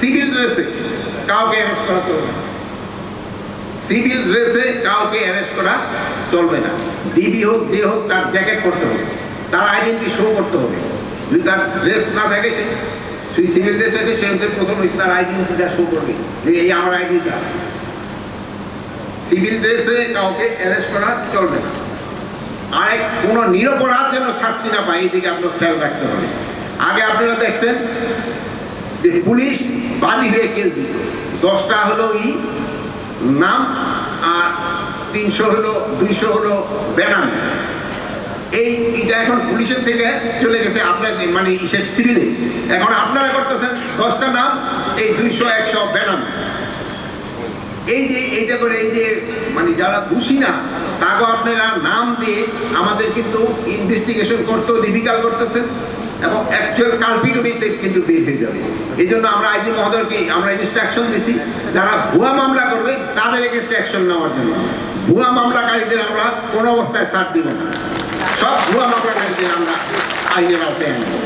Civil ড্রেসে কাউকে arrest করা চলবে না। সিভিল ড্রেসে কাউকে অ্যারেস্ট করা চলবে না। ডিবি হোক যে হোক তার জ্যাকেট করতে হবে, তার আইডেন্টি শো করতে হবে। যদি তার ড্রেস না থাকে সে সিভিল ড্রেস আছে, সে হচ্ছে প্রথম তার আইডেন্টিটা শো করবে যে এই আমার আইডেন্টিটা। সিভিল ড্রেসে কাউকে অ্যারেস্ট করা চলবে না। আর কোনো নিরপরাধ যেন শাস্তি না পায়, এই দিকে আপনার খেয়াল রাখতে হবে। আগে আপনারা দেখছেন যে পুলিশ বাদী হয়ে কেস দিত, 10টা হলো নাম আর 300 হলো 200 হলো বেনাম। এইটা এখন পুলিশের থেকে চলে গেছে আপনার মানে সিভিলে। এখন আপনারা করতেছেন 10টা নাম, এই 200 100 বেনাম। এই যে এইটা করে এই যে মানে যারা দোষী না তাকেও আপনারা নাম দিয়ে আমাদের কিন্তু ইনভেস্টিগেশন করতেও ডিফিকাল্ট করতেছেন এবং অ্যাকচুয়াল কালপিটও কিন্তু বের হয়ে যাবে। এই জন্য আমরা আইজি মহোদয়কে আমরা ইনস্ট্রাকশন দিছি যারা ভুয়া মামলা করবে তাদের এগেনস্টে অ্যাকশন নেওয়ার জন্য। ভুয়া মামলাকারীদের আমরা কোনো অবস্থায় ছাড় দিব না, সব ভুয়া মামলাকারীদের আমরা আইনের আওতায় আনবো।